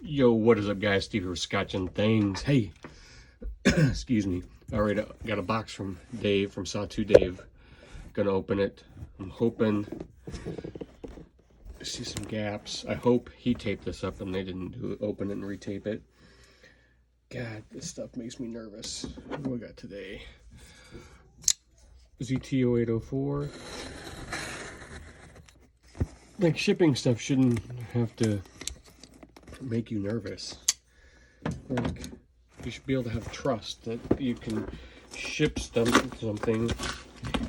Yo, what is up, guys? Steve here with Scotch and Things. Hey, excuse me. All right, got a box from Dave, from Sawtooth Dave. Gonna open it. I'm hoping to see some gaps. I hope he taped this up and they didn't open it and retape it. God, this stuff makes me nervous. What do we got today? ZT0804. Like, shipping stuff shouldn't have to make you nervous. Like, you should be able to have trust that you can ship something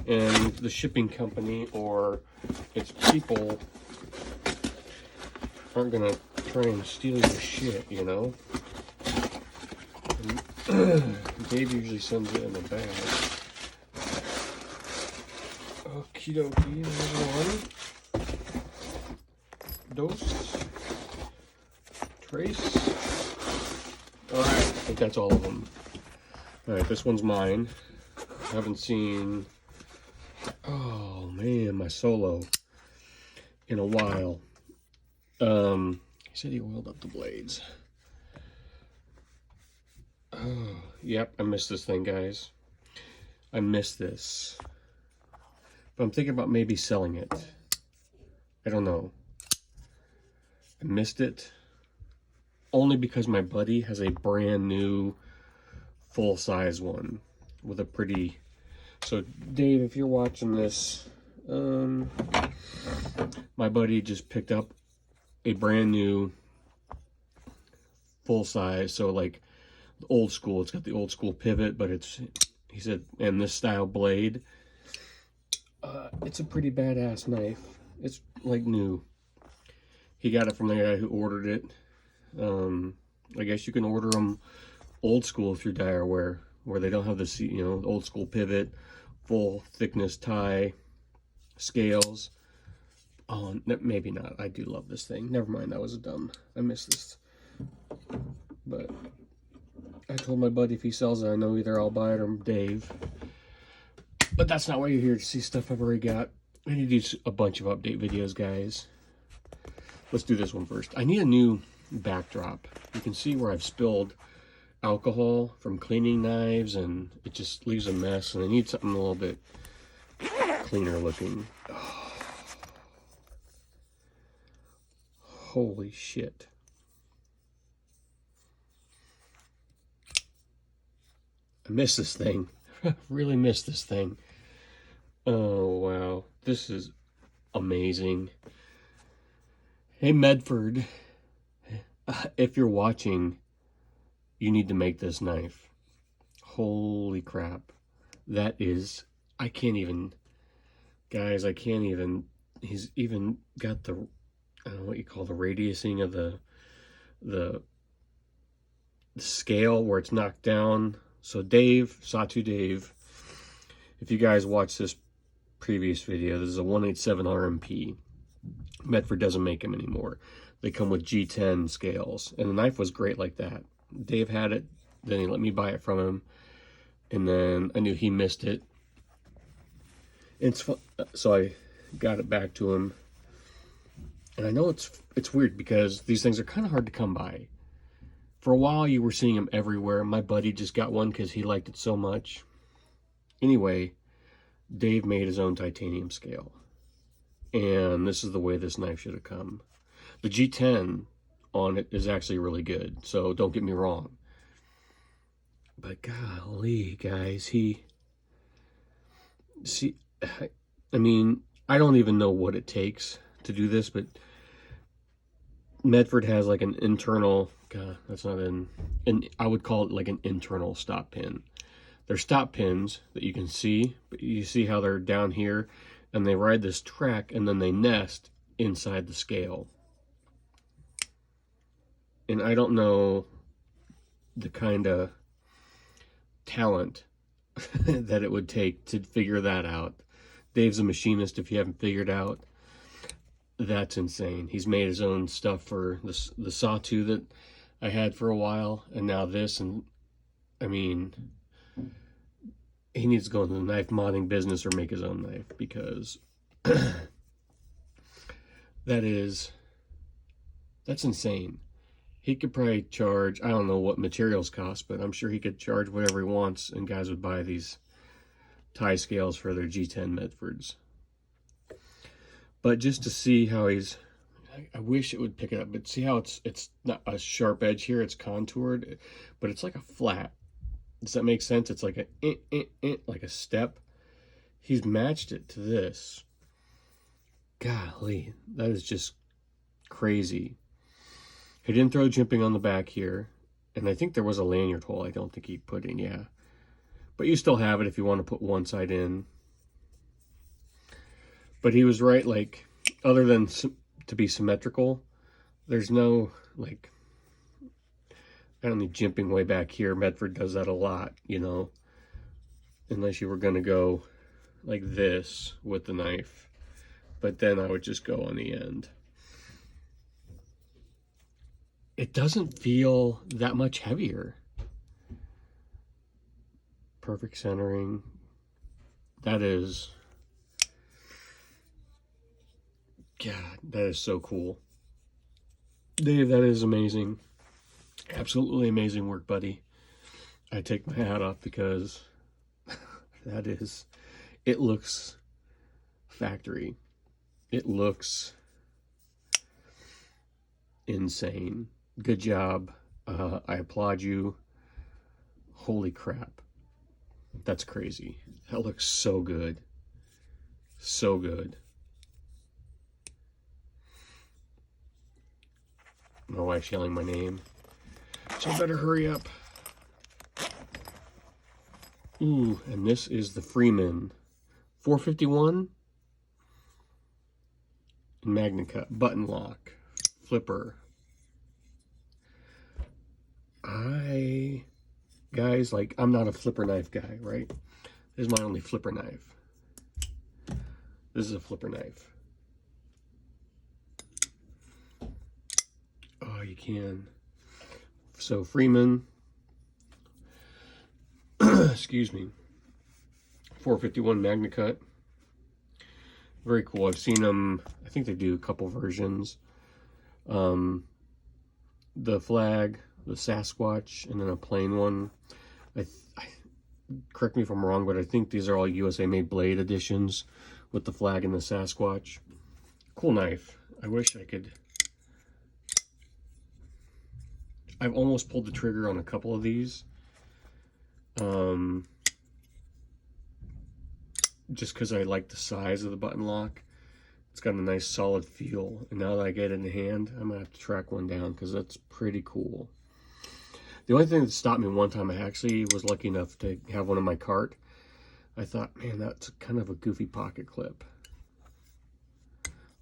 and the shipping company or its people aren't gonna try and steal your shit, you know? And Dave usually sends it in a bag. Okie dokie, there's one. Dose. Trace. Alright, I think that's all of them. Alright, this one's mine. I haven't seen, oh man, my solo in a while. He said he oiled up the blades. Oh, yep, I missed this thing, guys. I missed this. But I'm thinking about maybe selling it. I don't know. I missed it. Only because my buddy has a brand new full-size one with a pretty... So, Dave, if you're watching this, my buddy just picked up a brand new full-size, so like old school. It's got the old school pivot, but it's, he said, and this style blade. It's a pretty badass knife. It's like new. He got it from the guy who ordered it. I guess you can order them old school through Direware, where they don't have the, you know, old school pivot, full thickness tie, scales. Oh, maybe not. I do love this thing. Never mind, that was dumb. I missed this. But I told my buddy if he sells it, I know either I'll buy it or Dave. But that's not why you're here, to see stuff I've already got. I need to do a bunch of update videos, guys. Let's do this one first. I need a new backdrop. You can see where I've spilled alcohol from cleaning knives, and it just leaves a mess, and I need something a little bit cleaner looking. Oh. Holy shit. I miss this thing. Really miss this thing. Oh, wow. This is amazing. Hey, Medford. If you're watching, you need to make this knife. Holy crap. That is... I can't even... Guys, I can't even... He's even got the... I don't know what you call the radiusing of the scale where it's knocked down. So Dave, Sawtooth Dave, if you guys watch this previous video, this is a 187 RMP. Medford doesn't make them anymore. They come with G10 scales, and the knife was great like that. Dave had it, then he let me buy it from him, and then I knew he missed it. It's fun, so I got it back to him. And I know it's weird because these things are kind of hard to come by. For a while, you were seeing them everywhere. My buddy just got one because he liked it so much. Anyway, Dave made his own titanium scale. And this is the way this knife should have come. The G10 on it is actually really good, so don't get me wrong. But golly, guys, I mean, I don't even know what it takes to do this, but Medford has like an internal, God, that's not I would call it like an internal stop pin. They're stop pins that you can see, but you see how they're down here, and they ride this track, and then they nest inside the scale. And I don't know the kind of talent that it would take to figure that out. Dave's a machinist, if you haven't figured out. That's insane. He's made his own stuff for the Sawtooth that I had for a while, and now this, and I mean, he needs to go into the knife modding business or make his own knife, because that's insane. he could probably charge, I don't know what materials cost, but I'm sure he could charge whatever he wants, and guys would buy these tie scales for their G10 Medfords. But just to see how he's, I wish it would pick it up, but see how it's not a sharp edge here, it's contoured, but it's like a flat. Does that make sense? It's like like a step. He's matched it to this. Golly, that is just crazy. He didn't throw jimping on the back here, and I think there was a lanyard hole I don't think he put in, yeah. But you still have it if you want to put one side in. But he was right, like, other than to be symmetrical, there's no, like, I don't need jimping way back here. Medford does that a lot, you know, unless you were going to go like this with the knife. But then I would just go on the end. It doesn't feel that much heavier. Perfect centering. That is, God, that is so cool. Dave, that is amazing. Absolutely amazing work, buddy. I take my hat off because that is, it looks factory. It looks insane. Good job. I applaud you. Holy crap. That's crazy. That looks so good. So good. My wife's yelling my name, so I better hurry up. Ooh, and this is the Freeman 451 Magna Cut button lock flipper. Guys, like, I'm not a flipper knife guy, right? This is my only flipper knife. This is a flipper knife. Oh, you can. So Freeman, excuse me, 451 Magna Cut. Very cool. I've seen them, I think they do a couple versions. The flag, the Sasquatch, and then a plain one. Correct me if I'm wrong, but I think these are all USA made blade editions with the flag and the Sasquatch. Cool knife. I wish I could. I've almost pulled the trigger on a couple of these. Just because I like the size of the button lock. It's got a nice solid feel. And now that I get it in the hand, I'm going to have to track one down because that's pretty cool. The only thing that stopped me one time, I actually was lucky enough to have one in my cart. I thought, man, that's kind of a goofy pocket clip.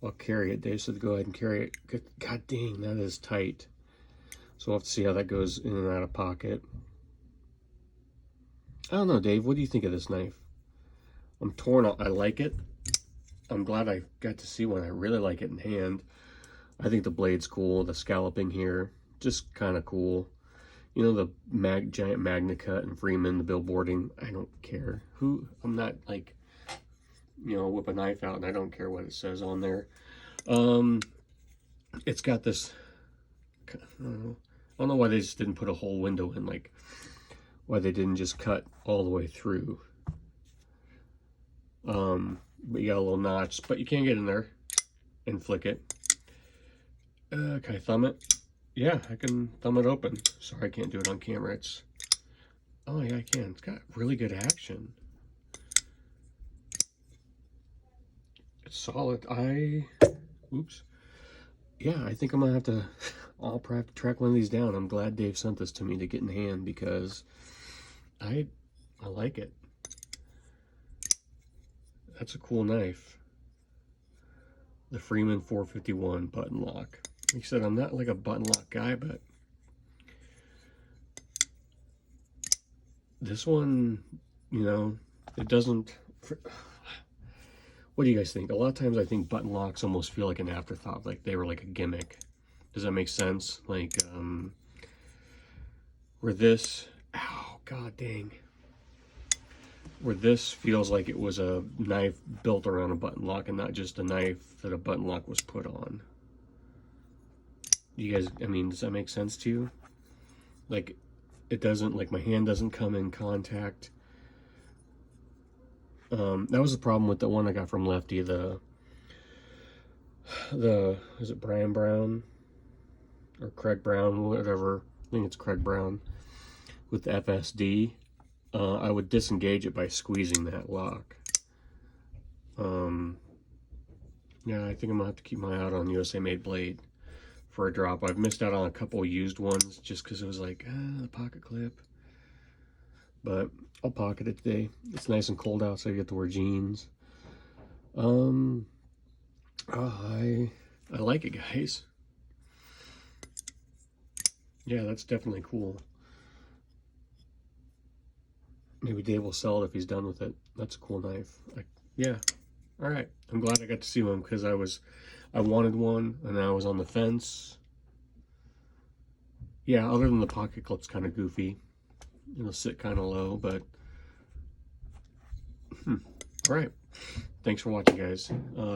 I'll carry it. Dave said go ahead and carry it. God dang, that is tight. So we'll have to see how that goes in and out of pocket. I don't know, Dave. What do you think of this knife? I'm torn. I like it. I'm glad I got to see one. I really like it in hand. I think the blade's cool. The scalloping here, just kind of cool. You know, the giant Magna Cut and Freeman, the billboarding. I don't care. I'm not like, you know, whip a knife out and I don't care what it says on there. It's got this, I don't know why they just didn't put a whole window in, like why they didn't just cut all the way through. But you got a little notch, but you can get in there and flick it. Can I thumb it? Yeah, I can thumb it open. Sorry, I can't do it on camera. Oh yeah, I can. It's got really good action. It's solid. Oops. Yeah, I think I'm gonna have to, I'll probably have to track one of these down. I'm glad Dave sent this to me to get in hand because I like it. That's a cool knife. The Freeman 451 button lock. Like I said, I'm not like a button lock guy, but this one, you know, it doesn't. What do you guys think? A lot of times I think button locks almost feel like an afterthought, like they were like a gimmick. Does that make sense? Like, where this, ow, god dang. Where this feels like it was a knife built around a button lock and not just a knife that a button lock was put on. You guys, I mean, does that make sense to you? Like, it doesn't, like, my hand doesn't come in contact. That was the problem with the one I got from Lefty, the is it Brian Brown or Craig Brown, whatever. I think it's Craig Brown with the FSD. I would disengage it by squeezing that lock. Yeah, I think I'm gonna have to keep my eye out on USA Made blade for a drop. I've missed out on a couple used ones just because it was like, the pocket clip. But I'll pocket it today. It's nice and cold out, so I get to wear jeans. I like it, guys. Yeah, that's definitely cool. Maybe Dave will sell it if he's done with it. That's a cool knife. Yeah. All right. I'm glad I got to see one because I wanted one and I was on the fence. Yeah, other than the pocket clip's kind of goofy. It'll sit kind of low, but all right. Thanks for watching, guys.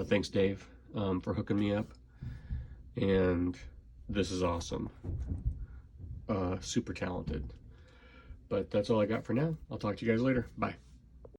Thanks, Dave, for hooking me up. And this is awesome. Super talented. But that's all I got for now. I'll talk to you guys later. Bye.